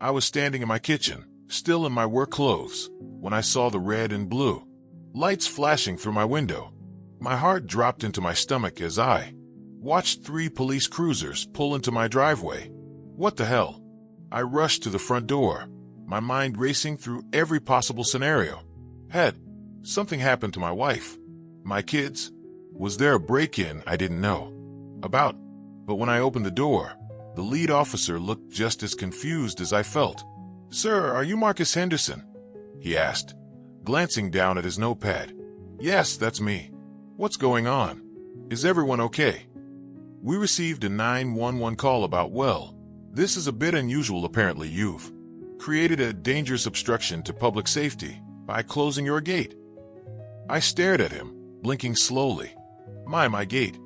I was standing in my kitchen, still in my work clothes, when I saw the red and blue lights flashing through my window. My heart dropped into my stomach as I watched 3 police cruisers pull into my driveway. What the hell? I rushed to the front door, my mind racing through every possible scenario. Had something happened to my wife? My kids? Was there a break-in I didn't know about? But when I opened the door, the lead officer looked just as confused as I felt. "Sir, are you Marcus Henderson?" he asked, glancing down at his notepad. "Yes, that's me. What's going on? Is everyone okay?" "We received a 911 call about, well, this is a bit unusual apparently. You've created a dangerous obstruction to public safety by closing your gate." I stared at him, blinking slowly. My gate.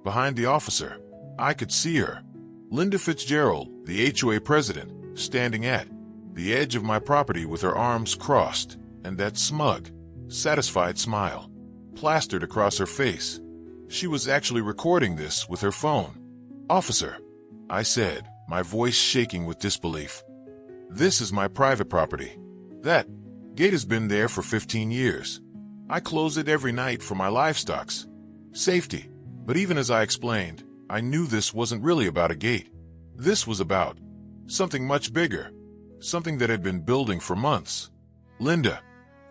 Behind the officer, I could see her, Linda Fitzgerald, the HOA president, standing at the edge of my property with her arms crossed, and that smug, satisfied smile plastered across her face. She was actually recording this with her phone. "Officer," I said, my voice shaking with disbelief. "This is my private property. That gate has been there for 15 years. I close it every night for my livestock's safety." But even as I explained, I knew this wasn't really about a gate. This was about something much bigger, something that had been building for months. Linda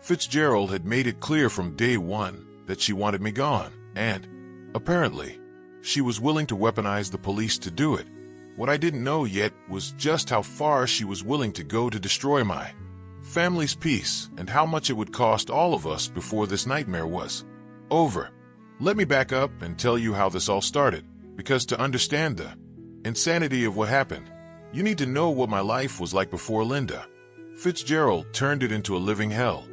Fitzgerald had made it clear from day one that she wanted me gone, and apparently, she was willing to weaponize the police to do it. What I didn't know yet was just how far she was willing to go to destroy my family's peace and how much it would cost all of us before this nightmare was over. Let me back up and tell you how this all started, because to understand the insanity of what happened, you need to know what my life was like before Linda Fitzgerald turned it into a living hell.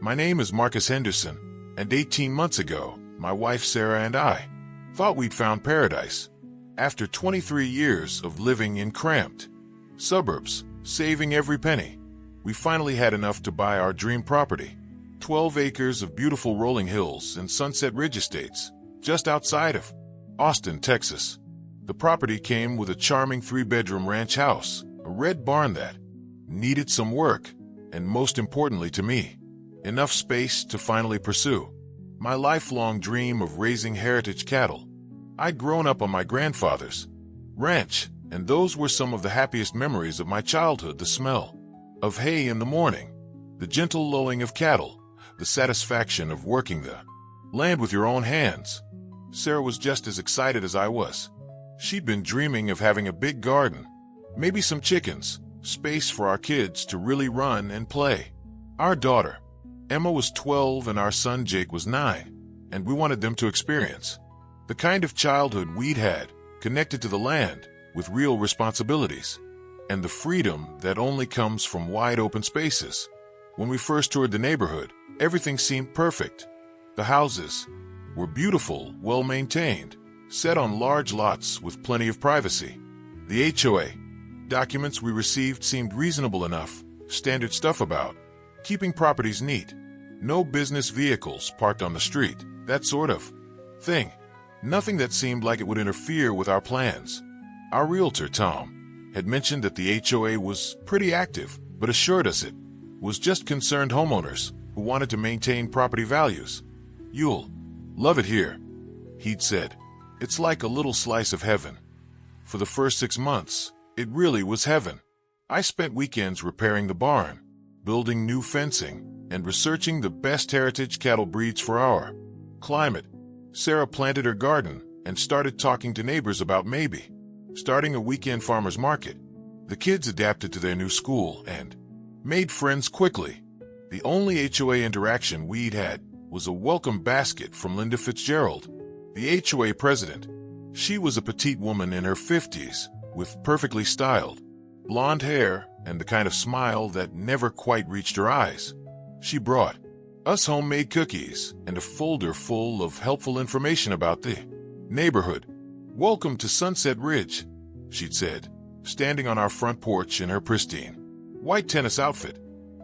My name is Marcus Henderson, and 18 months ago, my wife Sarah and I thought we'd found paradise. After 23 years of living in cramped suburbs, saving every penny, we finally had enough to buy our dream property. 12 acres of beautiful rolling hills and Sunset Ridge estates, just outside of Austin, Texas. The property came with a charming 3-bedroom ranch house, a red barn that needed some work, and most importantly to me, enough space to finally pursue my lifelong dream of raising heritage cattle. I'd grown up on my grandfather's ranch, and those were some of the happiest memories of my childhood. The smell of hay in the morning, the gentle lowing of cattle, the satisfaction of working the land with your own hands. Sarah was just as excited as I was. She'd been dreaming of having a big garden, maybe some chickens, space for our kids to really run and play. Our daughter, Emma, was 12 and our son Jake was 9, and we wanted them to experience the kind of childhood we'd had, connected to the land, with real responsibilities, and the freedom that only comes from wide open spaces. When we first toured the neighborhood, everything seemed perfect. The houses were beautiful, well-maintained, set on large lots with plenty of privacy. The HOA documents we received seemed reasonable enough, standard stuff about keeping properties neat, no business vehicles parked on the street, that sort of thing. Nothing that seemed like it would interfere with our plans. Our realtor, Tom, had mentioned that the HOA was pretty active, but assured us it was just concerned homeowners who wanted to maintain property values. "You'll love it here," he'd said. "It's like a little slice of heaven." For the first 6 months, it really was heaven. I spent weekends repairing the barn, building new fencing, and researching the best heritage cattle breeds for our climate. Sarah planted her garden and started talking to neighbors about maybe starting a weekend farmer's market. The kids adapted to their new school and made friends quickly. The only HOA interaction we'd had was a welcome basket from Linda Fitzgerald, the HOA president. She was a petite woman in her 50s, with perfectly styled blonde hair and the kind of smile that never quite reached her eyes. She brought us homemade cookies and a folder full of helpful information about the neighborhood. "Welcome to Sunset Ridge," she'd said, standing on our front porch in her pristine white tennis outfit.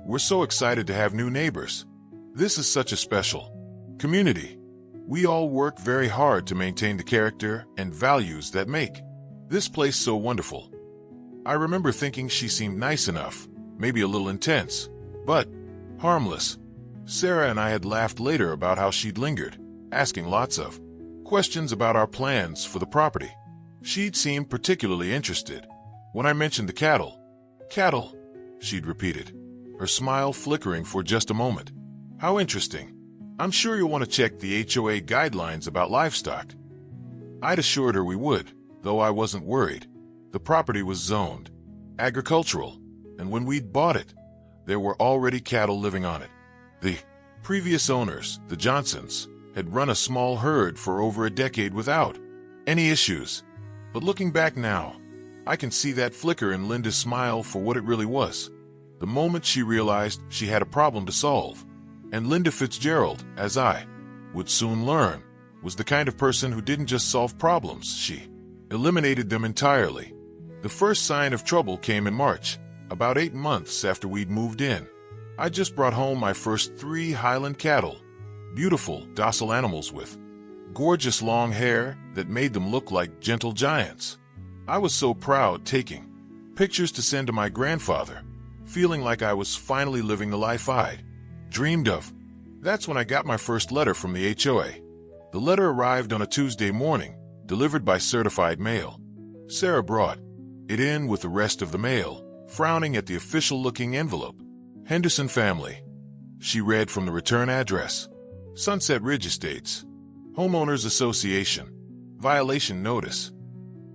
"We're so excited to have new neighbors. This is such a special community. We all work very hard to maintain the character and values that make this place so wonderful." I remember thinking she seemed nice enough, maybe a little intense, but harmless. Sarah and I had laughed later about how she'd lingered, asking lots of questions about our plans for the property. She'd seemed particularly interested. When I mentioned the cattle, "Cattle," she'd repeated, her smile flickering for just a moment. "How interesting. I'm sure you'll want to check the HOA guidelines about livestock." I'd assured her we would, though I wasn't worried. The property was zoned agricultural, and when we'd bought it, there were already cattle living on it. The previous owners, the Johnsons, had run a small herd for over a decade without any issues. But looking back now, I can see that flicker in Linda's smile for what it really was. The moment she realized she had a problem to solve. And Linda Fitzgerald, as I would soon learn, was the kind of person who didn't just solve problems, she eliminated them entirely. The first sign of trouble came in March, about 8 months after we'd moved in. I just brought home my first 3 Highland cattle, beautiful, docile animals with gorgeous long hair that made them look like gentle giants. I was so proud, taking pictures to send to my grandfather, feeling like I was finally living the life I'd dreamed of. That's when I got my first letter from the HOA. The letter arrived on a Tuesday morning, delivered by certified mail. Sarah brought it in with the rest of the mail, frowning at the official-looking envelope. "Henderson family." She read from the return address. "Sunset Ridge Estates. Homeowners Association. Violation notice."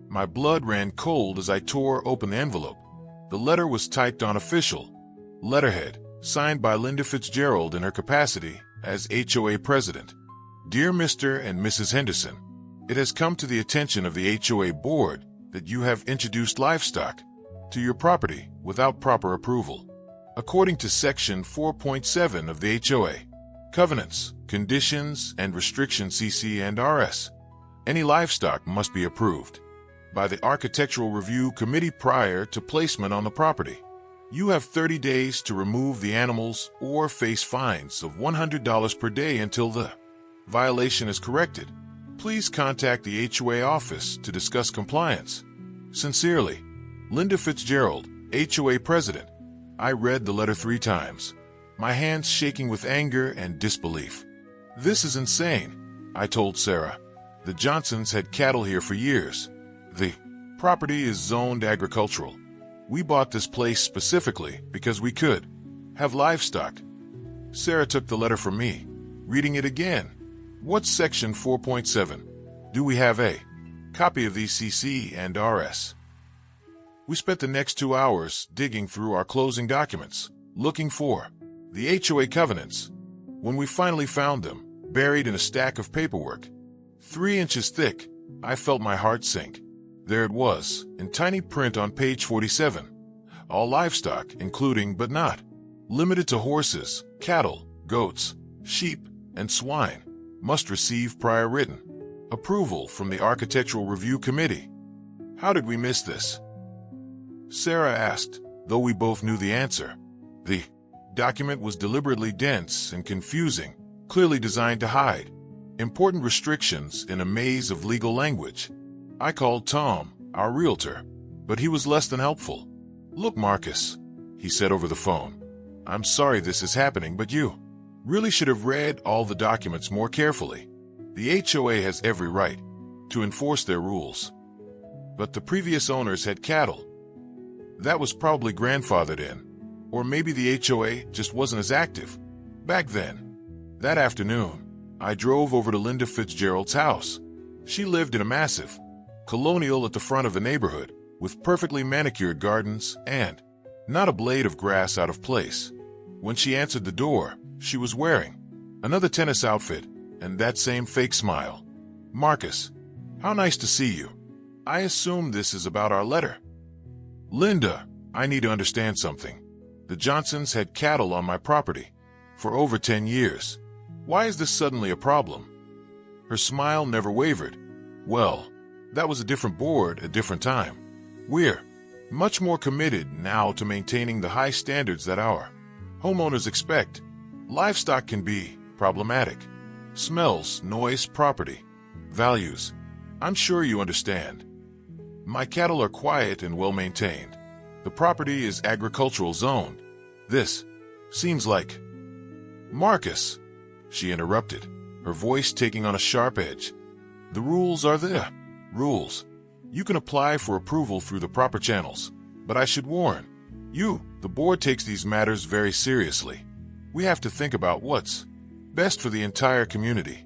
My blood ran cold as I tore open the envelope. The letter was typed on official letterhead, signed by Linda Fitzgerald in her capacity as HOA president. "Dear Mr. and Mrs. Henderson, it has come to the attention of the HOA board that you have introduced livestock to your property without proper approval. According to Section 4.7 of the HOA Covenants, Conditions, and Restrictions CC and RS, any livestock must be approved by the Architectural Review Committee prior to placement on the property. You have 30 days to remove the animals or face fines of $100 per day until the violation is corrected. Please contact the HOA office to discuss compliance. Sincerely, Linda Fitzgerald, HOA President." I read the letter 3 times, my hands shaking with anger and disbelief. "This is insane," I told Sarah. "The Johnsons had cattle here for years. The property is zoned agricultural. We bought this place specifically because we could have livestock." Sarah took the letter from me, reading it again. "What's Section 4.7? Do we have a copy of these CC and RS?" We spent the next 2 hours digging through our closing documents, looking for the HOA covenants. When we finally found them, buried in a stack of paperwork, 3 inches thick, I felt my heart sink. There it was, in tiny print on page 47. All livestock, including but not limited to horses, cattle, goats, sheep, and swine, must receive prior written approval from the Architectural Review Committee. How did we miss this? Sarah asked, though we both knew the answer. The document was deliberately dense and confusing, clearly designed to hide important restrictions in a maze of legal language. I called Tom, our realtor, but he was less than helpful. "Look, Marcus," he said over the phone, "I'm sorry this is happening, but you really should have read all the documents more carefully. The HOA has every right to enforce their rules. But the previous owners had cattle. That was probably grandfathered in, or maybe the HOA just wasn't as active back then." That afternoon, I drove over to Linda Fitzgerald's house. She lived in a massive colonial at the front of the neighborhood, with perfectly manicured gardens and not a blade of grass out of place. When she answered the door, she was wearing another tennis outfit and that same fake smile. "Marcus, how nice to see you. I assume this is about our letter." "Linda, I need to understand something. The Johnsons had cattle on my property for over 10 years. Why is this suddenly a problem?" Her smile never wavered. "Well, that was a different board, a different time. We're much more committed now to maintaining the high standards that our homeowners expect. Livestock can be problematic. Smells, noise, property, values. I'm sure you understand." My cattle are quiet and well-maintained. The property is agricultural zoned. This seems like... Marcus, she interrupted, her voice taking on a sharp edge. The rules are the rules. You can apply for approval through the proper channels, but I should warn you, the board takes these matters very seriously. We have to think about what's best for the entire community.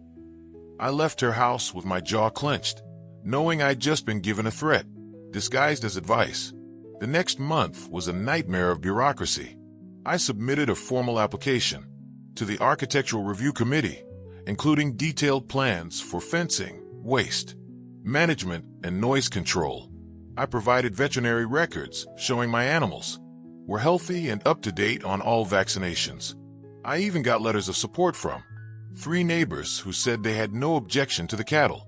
I left her house with my jaw clenched, knowing I'd just been given a threat, disguised as advice. The next month was a nightmare of bureaucracy. I submitted a formal application to the Architectural Review Committee, including detailed plans for fencing, waste management, and noise control. I provided veterinary records showing my animals were healthy and up to date on all vaccinations. I even got letters of support from 3 neighbors who said they had no objection to the cattle.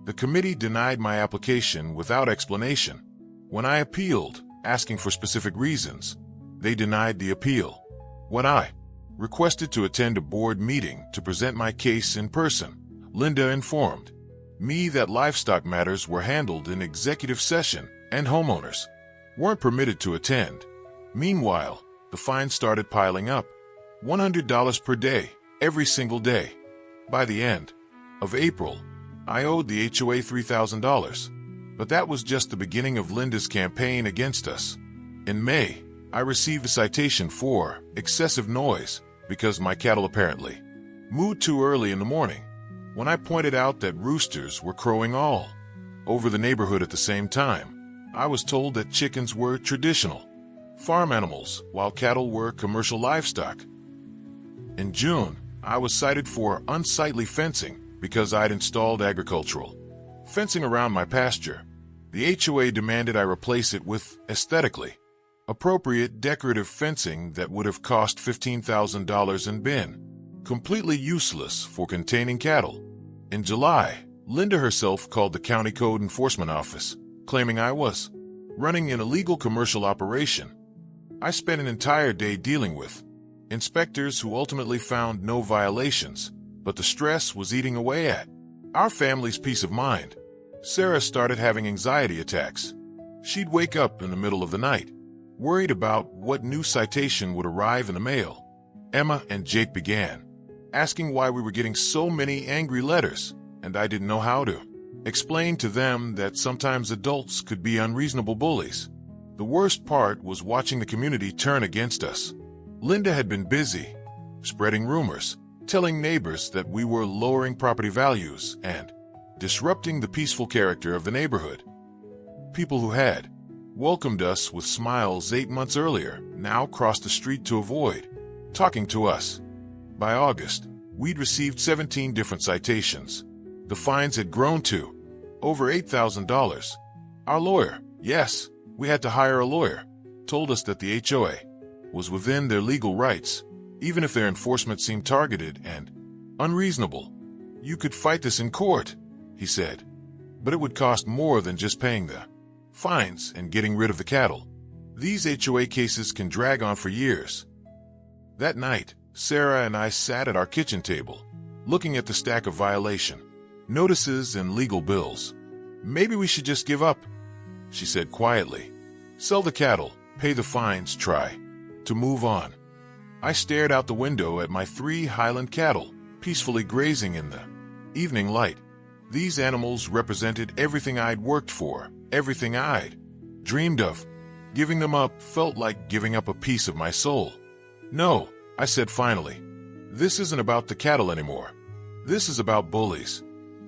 The committee denied my application without explanation. When I appealed, asking for specific reasons, they denied the appeal. When I requested to attend a board meeting to present my case in person, Linda informed me that livestock matters were handled in executive session and homeowners weren't permitted to attend. Meanwhile, the fines started piling up. $100 per day, every single day. By the end of April, I owed the HOA $3,000. But that was just the beginning of Linda's campaign against us. In May, I received a citation for excessive noise because my cattle apparently mooed too early in the morning. When I pointed out that roosters were crowing all over the neighborhood at the same time, I was told that chickens were traditional farm animals while cattle were commercial livestock. In June, I was cited for unsightly fencing because I'd installed agricultural fencing around my pasture. The HOA demanded I replace it with aesthetically appropriate decorative fencing that would have cost $15,000 and been completely useless for containing cattle. In July, Linda herself called the County Code Enforcement Office, claiming I was running an illegal commercial operation. I spent an entire day dealing with inspectors who ultimately found no violations, but the stress was eating away at our family's peace of mind. Sarah started having anxiety attacks. She'd wake up in the middle of the night, worried about what new citation would arrive in the mail. Emma and Jake began asking why we were getting so many angry letters, and I didn't know how to explain to them that sometimes adults could be unreasonable bullies. The worst part was watching the community turn against us. Linda had been busy spreading rumors, telling neighbors that we were lowering property values and disrupting the peaceful character of the neighborhood. People who had welcomed us with smiles 8 months earlier now crossed the street to avoid talking to us. By August, we'd received 17 different citations. The fines had grown to over $8,000. Our lawyer, yes, we had to hire a lawyer, told us that the HOA was within their legal rights, even if their enforcement seemed targeted and unreasonable. You could fight this in court, he said, but it would cost more than just paying the fines and getting rid of the cattle. These HOA cases can drag on for years. That night, Sarah and I sat at our kitchen table, looking at the stack of violation notices and legal bills. Maybe we should just give up, she said quietly. Sell the cattle, pay the fines, try to move on. I stared out the window at my 3 Highland cattle, peacefully grazing in the evening light. These animals represented everything I'd worked for, everything I'd dreamed of. Giving them up felt like giving up a piece of my soul. No, I said finally. This isn't about the cattle anymore. This is about bullies,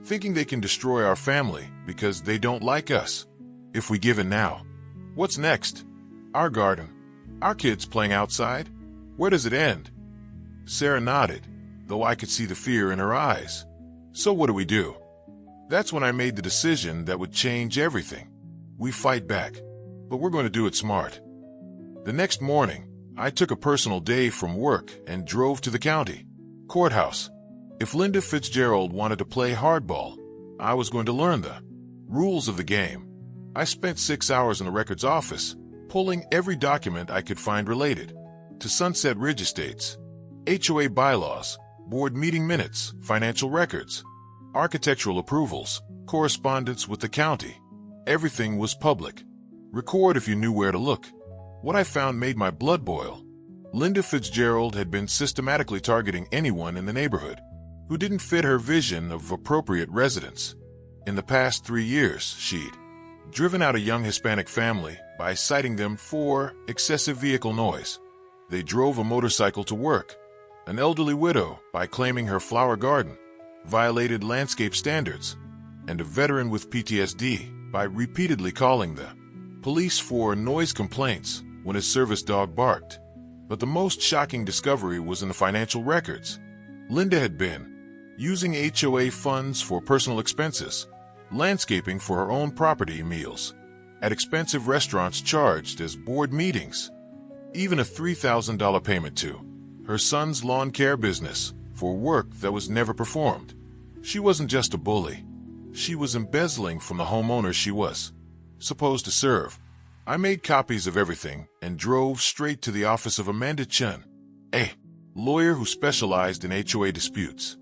thinking they can destroy our family because they don't like us. If we give in now, what's next? Our garden? Our kids playing outside? Where does it end? Sarah nodded, though I could see the fear in her eyes. So what do we do? That's when I made the decision that would change everything. We fight back, but we're going to do it smart. The next morning, I took a personal day from work and drove to the county courthouse. If Linda Fitzgerald wanted to play hardball, I was going to learn the rules of the game. I spent 6 hours in the records office, pulling every document I could find related to Sunset Ridge Estates, HOA bylaws, board meeting minutes, financial records, architectural approvals, correspondence with the county. Everything was public. Record if you knew where to look. What I found made my blood boil. Linda Fitzgerald had been systematically targeting anyone in the neighborhood who didn't fit her vision of appropriate residence. In the past 3 years, she'd driven out a young Hispanic family by citing them for excessive vehicle noise. They drove a motorcycle to work. An elderly widow by claiming her flower garden violated landscape standards, and a veteran with PTSD by repeatedly calling the police for noise complaints when his service dog barked. But the most shocking discovery was in the financial records. Linda had been using HOA funds for personal expenses, landscaping for her own property, meals at expensive restaurants charged as board meetings, even a $3,000 payment to her son's lawn care business for work that was never performed. She wasn't just a bully. She was embezzling from the homeowners she was supposed to serve. I made copies of everything and drove straight to the office of Amanda Chun, a lawyer who specialized in HOA disputes.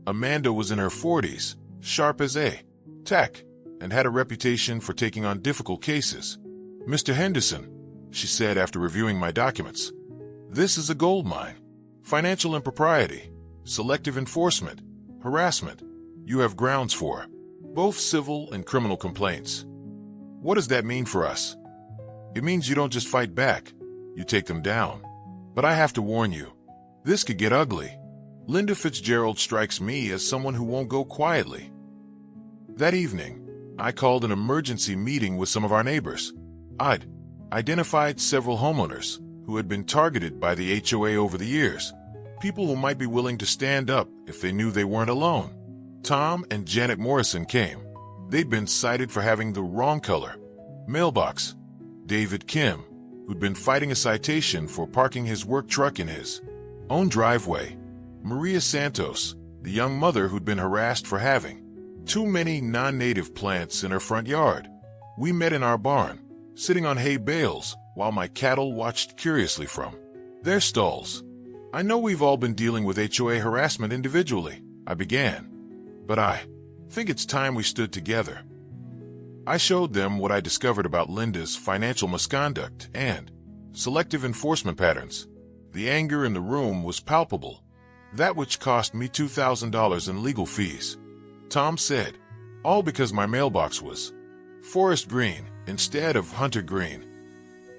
Amanda was in her 40s, sharp as a tack, and had a reputation for taking on difficult cases. "Mr. Henderson," she said after reviewing my documents, "this is a gold mine. Financial impropriety, selective enforcement, harassment. You have grounds for both civil and criminal complaints. What does that mean for us?" "It means you don't just fight back, you take them down. But I have to warn you, this could get ugly. Linda Fitzgerald strikes me as someone who won't go quietly." That evening, I called an emergency meeting with some of our neighbors. I'd identified several homeowners who had been targeted by the HOA over the years, people who might be willing to stand up if they knew they weren't alone. Tom and Janet Morrison came. They'd been cited for having the wrong color mailbox. David Kim, who'd been fighting a citation for parking his work truck in his own driveway. Maria Santos, the young mother who'd been harassed for having too many non-native plants in her front yard. We met in our barn, sitting on hay bales, while my cattle watched curiously from their stalls. "I know we've all been dealing with HOA harassment individually," I began, "but I think it's time we stood together." I showed them what I discovered about Linda's financial misconduct and selective enforcement patterns. The anger in the room was palpable, that which cost me $2,000 in legal fees. Tom said, all because my mailbox was forest green instead of hunter green.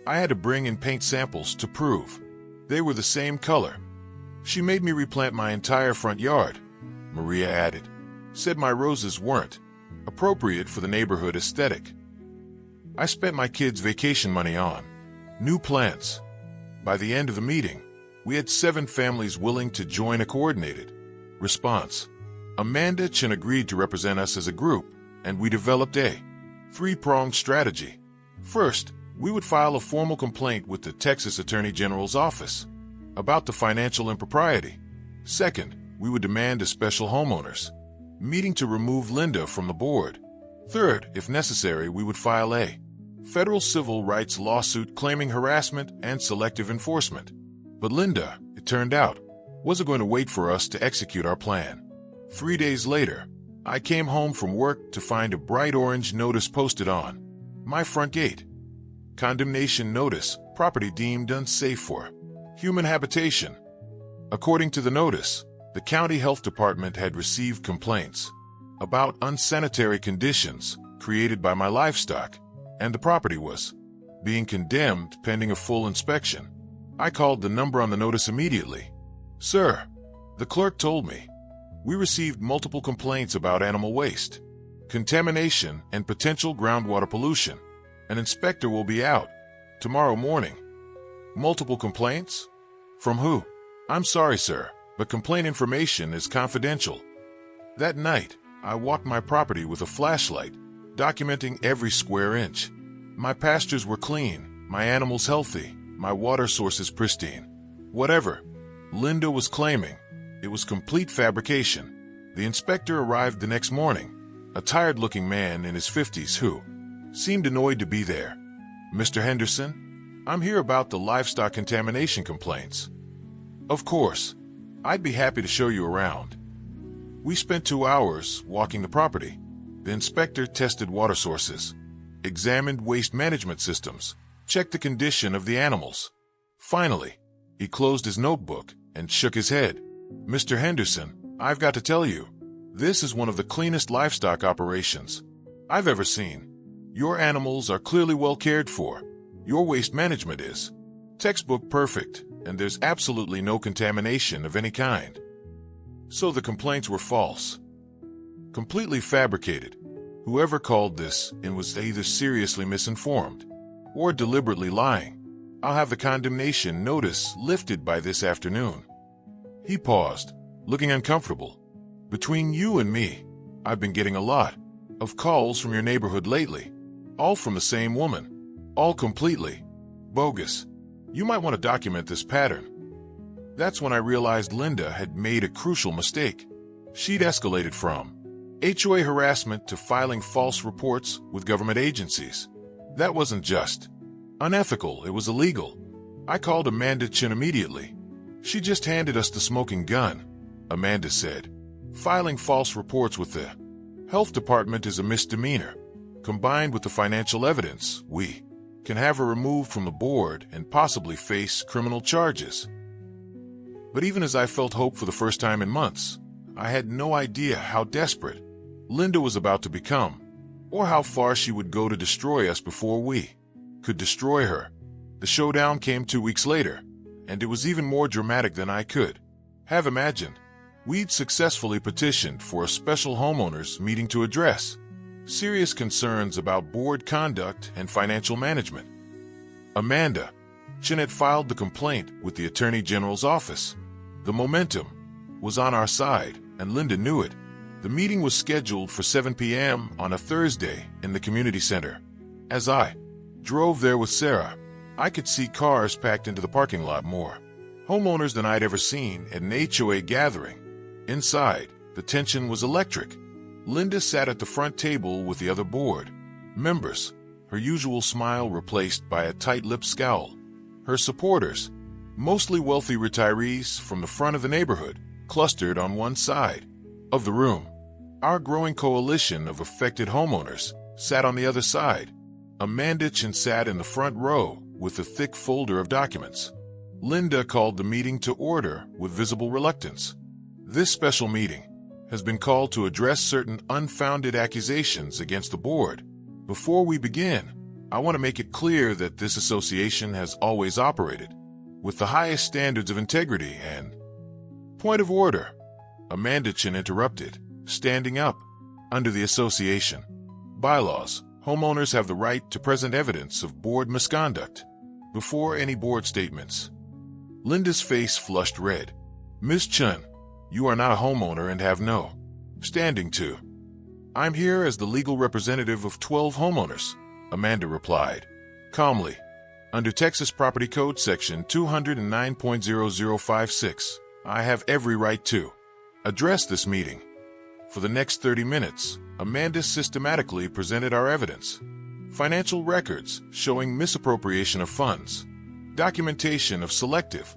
I had to bring in paint samples to prove they were the same color. "She made me replant my entire front yard," Maria added. "Said my roses weren't appropriate for the neighborhood aesthetic. I spent my kids' vacation money on new plants." By the end of the meeting, we had 7 families willing to join a coordinated response. Amanda Chin agreed to represent us as a group, and we developed a 3-pronged strategy. First, we would file a formal complaint with the Texas Attorney General's office about the financial impropriety. Second, we would demand a special homeowners meeting to remove Linda from the board. Third, if necessary, we would file a federal civil rights lawsuit claiming harassment and selective enforcement. But Linda, it turned out, wasn't going to wait for us to execute our plan. 3 days later, I came home from work to find a bright orange notice posted on my front gate. Condemnation notice, property deemed unsafe for human habitation. According to the notice, the county health department had received complaints about unsanitary conditions created by my livestock, and the property was being condemned pending a full inspection. I called the number on the notice immediately. "Sir," the clerk told me, "we received multiple complaints about animal waste, contamination, and potential groundwater pollution. An inspector will be out tomorrow morning." "Multiple complaints? From who?" "I'm sorry, sir, but complaint information is confidential." That night, I walked my property with a flashlight, documenting every square inch. My pastures were clean, my animals healthy, my water sources pristine. Whatever Linda was claiming, it was complete fabrication. The inspector arrived the next morning, a tired-looking man in his 50s who seemed annoyed to be there. "Mr. Henderson, I'm here about the livestock contamination complaints." "Of course. I'd be happy to show you around." We spent 2 hours walking the property. The inspector tested water sources, examined waste management systems, checked the condition of the animals. Finally, he closed his notebook and shook his head. "Mr. Henderson, I've got to tell you, this is one of the cleanest livestock operations I've ever seen. Your animals are clearly well cared for. Your waste management is textbook perfect, and there's absolutely no contamination of any kind." So the complaints were false. Completely fabricated. Whoever called this in was either seriously misinformed or deliberately lying. I'll have the condemnation notice lifted by this afternoon. He paused, looking uncomfortable. "Between you and me, I've been getting a lot of calls from your neighborhood lately, all from the same woman, all completely bogus. You might want to document this pattern." That's when I realized Linda had made a crucial mistake. She'd escalated from HOA harassment to filing false reports with government agencies. That wasn't just unethical, it was illegal. I called Amanda Chin immediately. "She just handed us the smoking gun," Amanda said. "Filing false reports with the health department is a misdemeanor. Combined with the financial evidence, we can have her removed from the board and possibly face criminal charges." But even as I felt hope for the first time in months, I had no idea how desperate Linda was about to become, or how far she would go to destroy us before we could destroy her. The showdown came 2 weeks later, and it was even more dramatic than I could have imagined. We'd successfully petitioned for a special homeowners meeting to address serious concerns about board conduct and financial management. Amanda Chin had filed the complaint with the Attorney General's office. The momentum was on our side, and Linda knew it. The meeting was scheduled for 7 p.m. on a Thursday in the community center. As I drove there with Sarah, I could see cars packed into the parking lot, more homeowners than I'd ever seen at an HOA gathering. Inside, the tension was electric. Linda sat at the front table with the other board members, her usual smile replaced by a tight-lipped scowl. Her supporters, mostly wealthy retirees from the front of the neighborhood, clustered on one side of the room. Our growing coalition of affected homeowners sat on the other side. Amanda Chin sat in the front row with a thick folder of documents. Linda called the meeting to order with visible reluctance. "This special meeting has been called to address certain unfounded accusations against the board. Before we begin, I want to make it clear that this association has always operated with the highest standards of integrity and..." "Point of order," Amanda Chin interrupted, standing up. "Under the association bylaws, homeowners have the right to present evidence of board misconduct before any board statements." Linda's face flushed red. "Ms. Chin, you are not a homeowner and have no standing to." "I'm here as the legal representative of 12 homeowners," Amanda replied calmly. "Under Texas Property Code Section 209.0056, I have every right to address this meeting." For the next 30 minutes, Amanda systematically presented our evidence. Financial records showing misappropriation of funds, documentation of selective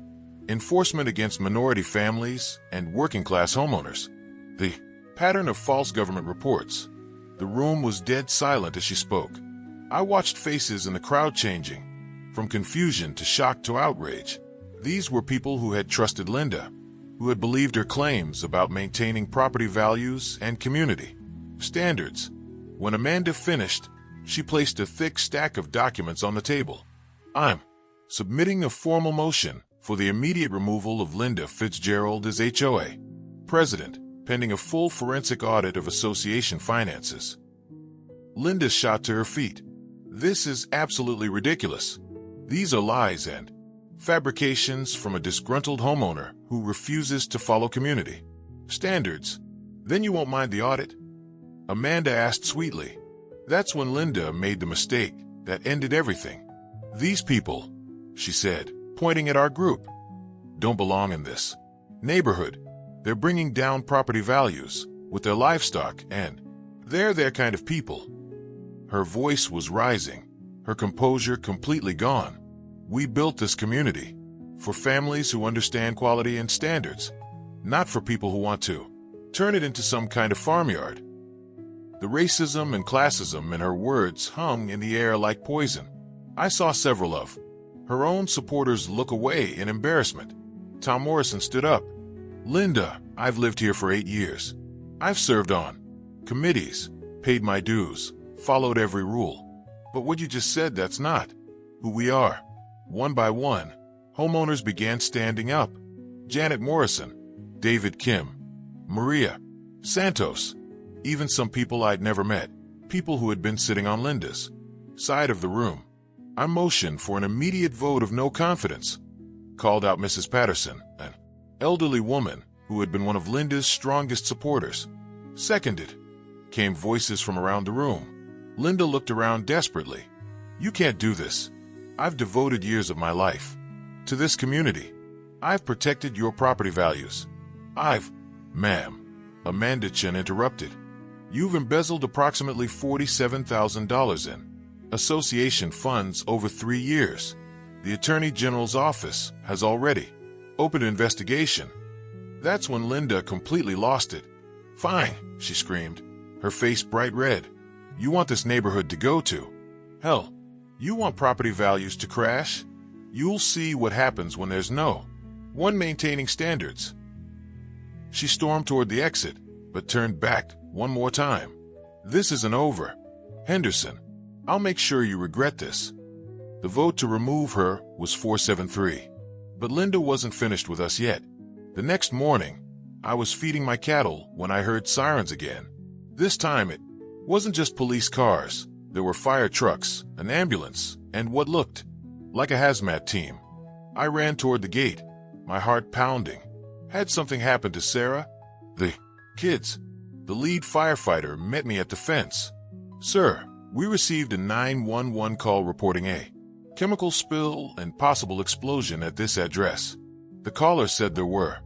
enforcement against minority families and working-class homeowners, the pattern of false government reports. The room was dead silent as she spoke. I watched faces in the crowd changing, from confusion to shock to outrage. These were people who had trusted Linda, who had believed her claims about maintaining property values and community standards. When Amanda finished, she placed a thick stack of documents on the table. "I'm submitting a formal motion for the immediate removal of Linda Fitzgerald as HOA president, pending a full forensic audit of association finances." Linda shot to her feet. "This is absolutely ridiculous. These are lies and fabrications from a disgruntled homeowner who refuses to follow community standards. Then you won't mind the audit?" Amanda asked sweetly. That's when Linda made the mistake that ended everything. "These people," she said, pointing at our group, "don't belong in this neighborhood. They're bringing down property values with their livestock, and they're their kind of people." Her voice was rising, her composure completely gone. "We built this community for families who understand quality and standards, not for people who want to turn it into some kind of farmyard." The racism and classism in her words hung in the air like poison. I saw several of her own supporters look away in embarrassment. Tom Morrison stood up. "Linda, I've lived here for 8 years. I've served on committees, paid my dues, followed every rule. But what you just said, that's not who we are." One by one, homeowners began standing up. Janet Morrison, David Kim, Maria Santos, even some people I'd never met, people who had been sitting on Linda's side of the room. I motioned for an immediate vote of no confidence. Called out Mrs. Patterson, an elderly woman who had been one of Linda's strongest supporters. Seconded. Came voices from around the room. Linda looked around desperately. "You can't do this. I've devoted years of my life to this community. I've protected your property values. Ma'am," Amanda Chen interrupted. "You've embezzled approximately $47,000 in association funds over 3 years. The Attorney General's office has already opened an investigation." That's when Linda completely lost it. "Fine," she screamed, her face bright red. "You want this neighborhood to go to hell? You want property values to crash? You'll see what happens when there's no one maintaining standards." She stormed toward the exit, but turned back one more time. "This isn't over. Henderson, I'll make sure you regret this." The vote to remove her was 473. But Linda wasn't finished with us yet. The next morning, I was feeding my cattle when I heard sirens again. This time it wasn't just police cars. There were fire trucks, an ambulance, and what looked like a hazmat team. I ran toward the gate, my heart pounding. Had something happened to Sarah? The kids? The lead firefighter met me at the fence. "Sir, we received a 911 call reporting a chemical spill and possible explosion at this address." The caller said there were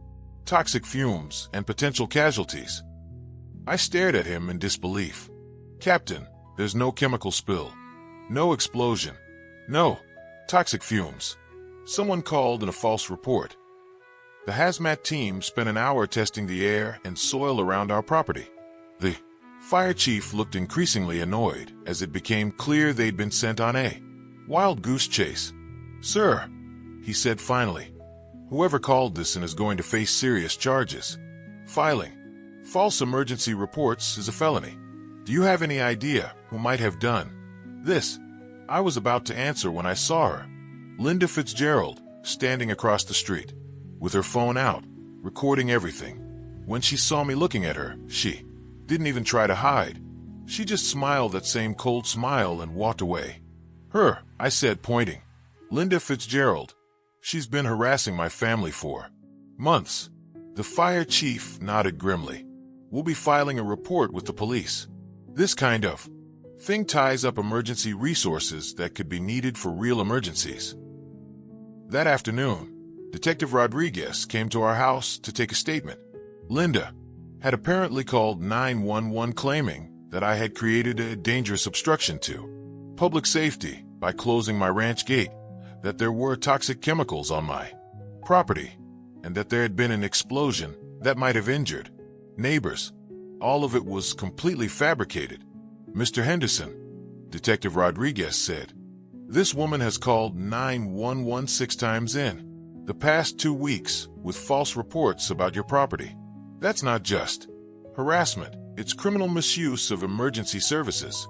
toxic fumes and potential casualties. I stared at him in disbelief. "Captain, there's no chemical spill, no explosion, no toxic fumes. Someone called in a false report. The hazmat team spent an hour testing the air and soil around our property." The fire chief looked increasingly annoyed as it became clear they'd been sent on a wild goose chase. "Sir," he said finally, "whoever called this in is going to face serious charges. Filing false emergency reports is a felony. Do you have any idea who might have done this?" I was about to answer when I saw her, Linda Fitzgerald, standing across the street, with her phone out, recording everything. When she saw me looking at her, she didn't even try to hide. She just smiled that same cold smile and walked away. "Her," I said, pointing. "Linda Fitzgerald. She's been harassing my family for months." The fire chief nodded grimly. "We'll be filing a report with the police. This kind of thing ties up emergency resources that could be needed for real emergencies." That afternoon, Detective Rodriguez came to our house to take a statement. Linda had apparently called 911 claiming that I had created a dangerous obstruction to public safety by closing my ranch gate, that there were toxic chemicals on my property, and that there had been an explosion that might have injured neighbors. All of it was completely fabricated. "Mr. Henderson," Detective Rodriguez said, "this woman has called 911 6 times in the past 2 weeks with false reports about your property. That's not just harassment, it's criminal misuse of emergency services."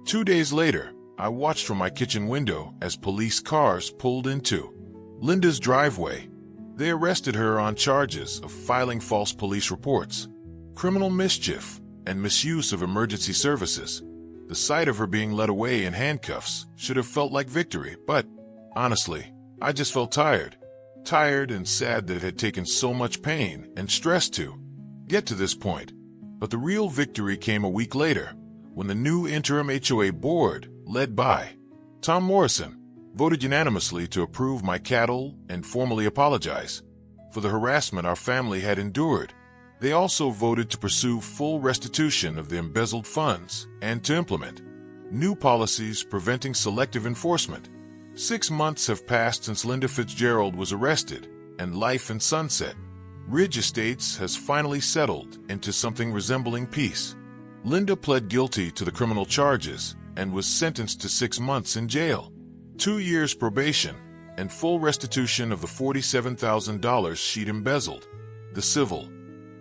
2 days later, I watched from my kitchen window as police cars pulled into Linda's driveway. They arrested her on charges of filing false police reports, criminal mischief, and misuse of emergency services. The sight of her being led away in handcuffs should have felt like victory, but honestly, I just felt tired and sad that it had taken so much pain and stress to get to this point. But the real victory came a week later, when the new interim HOA board, led by Tom Morrison, voted unanimously to approve my cattle and formally apologize for the harassment our family had endured. They also voted to pursue full restitution of the embezzled funds and to implement new policies preventing selective enforcement. 6 months have passed since Linda Fitzgerald was arrested, and life in Sunset Ridge Estates has finally settled into something resembling peace. Linda pled guilty to the criminal charges and was sentenced to 6 months in jail, 2 years probation, and full restitution of the $47,000 she'd embezzled. The civil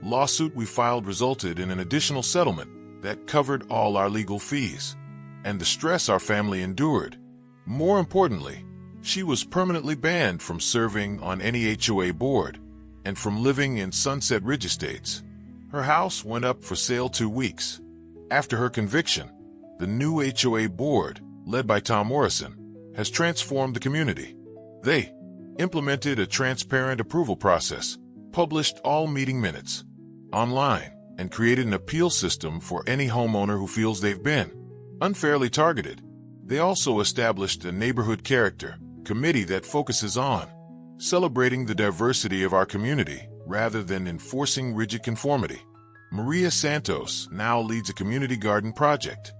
lawsuit we filed resulted in an additional settlement that covered all our legal fees and the stress our family endured. More importantly, she was permanently banned from serving on any HOA board and from living in Sunset Ridge Estates. Her house went up for sale 2 weeks. After her conviction, the new HOA board, led by Tom Morrison, has transformed the community. They implemented a transparent approval process, published all meeting minutes online, and created an appeal system for any homeowner who feels they've been unfairly targeted. They also established a neighborhood character committee that focuses on celebrating the diversity of our community rather than enforcing rigid conformity. Maria Santos now leads a community garden project.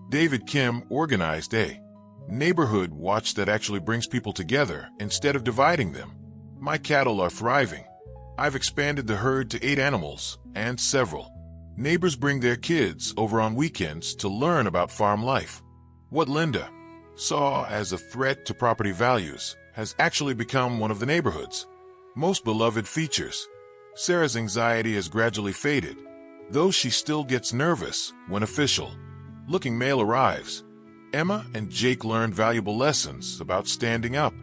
David Kim organized a neighborhood watch that actually brings people together instead of dividing them. My cattle are thriving. I've expanded the herd to 8 animals, and several neighbors bring their kids over on weekends to learn about farm life. What Linda saw as a threat to property values has actually become one of the neighborhood's most beloved features. Sarah's anxiety has gradually faded, though she still gets nervous when official-looking mail arrives. Emma and Jake learned valuable lessons about standing up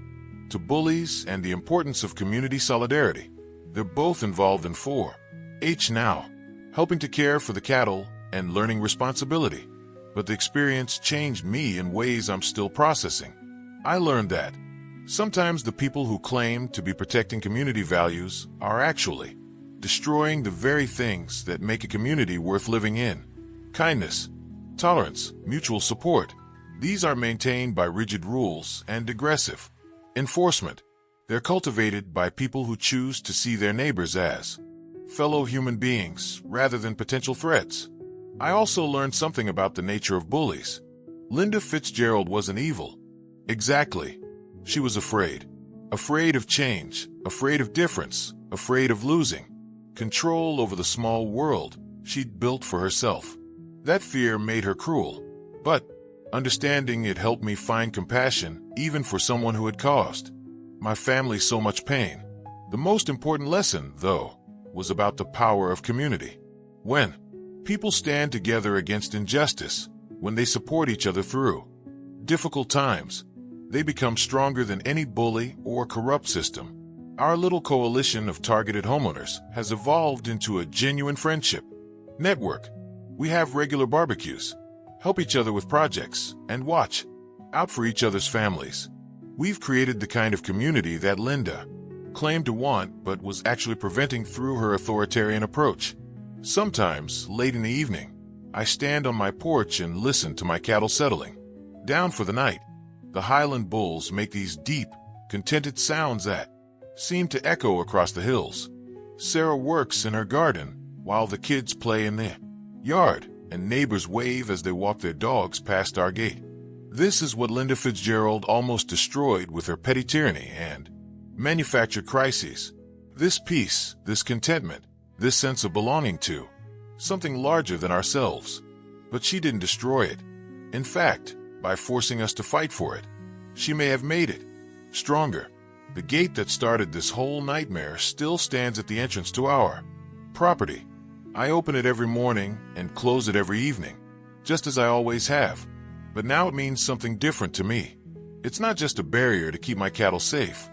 to bullies and the importance of community solidarity. They're both involved in 4-H now, helping to care for the cattle and learning responsibility. But the experience changed me in ways I'm still processing. I learned that sometimes the people who claim to be protecting community values are actually destroying the very things that make a community worth living in. Kindness, tolerance, mutual support. These are maintained by rigid rules and aggressive enforcement. They're cultivated by people who choose to see their neighbors as fellow human beings rather than potential threats. I also learned something about the nature of bullies. Linda Fitzgerald wasn't evil. Exactly. She was afraid. Afraid of change, afraid of difference, afraid of losing control over the small world she'd built for herself. That fear made her cruel, but understanding it helped me find compassion even for someone who had caused my family so much pain. The most important lesson, though, was about the power of community. When people stand together against injustice, when they support each other through difficult times, they become stronger than any bully or corrupt system. Our little coalition of targeted homeowners has evolved into a genuine friendship network. We have regular barbecues, help each other with projects, and watch out for each other's families. We've created the kind of community that Linda claimed to want but was actually preventing through her authoritarian approach. Sometimes, late in the evening, I stand on my porch and listen to my cattle settling down for the night. The Highland bulls make these deep, contented sounds that seem to echo across the hills. Sarah works in her garden while the kids play in the yard, and neighbors wave as they walk their dogs past our gate. This is what Linda Fitzgerald almost destroyed with her petty tyranny and manufactured crises. This peace, this contentment, this sense of belonging to something larger than ourselves. But she didn't destroy it. In fact, by forcing us to fight for it, she may have made it stronger. The gate that started this whole nightmare still stands at the entrance to our property. I open it every morning and close it every evening, just as I always have. But now it means something different to me. It's not just a barrier to keep my cattle safe.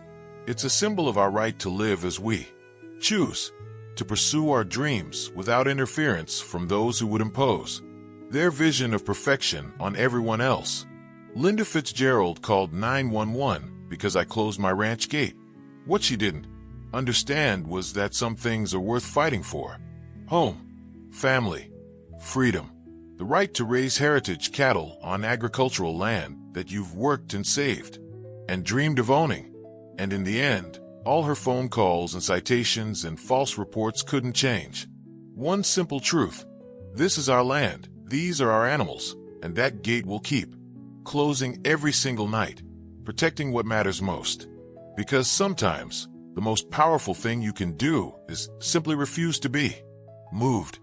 It's a symbol of our right to live as we choose, to pursue our dreams without interference from those who would impose their vision of perfection on everyone else. Linda Fitzgerald called 911 because I closed my ranch gate. What she didn't understand was that some things are worth fighting for. Home, family, freedom, the right to raise heritage cattle on agricultural land that you've worked and saved and dreamed of owning. And in the end, all her phone calls and citations and false reports couldn't change one simple truth. This is our land, these are our animals, and that gate will keep closing every single night, protecting what matters most. Because sometimes, the most powerful thing you can do is simply refuse to be moved.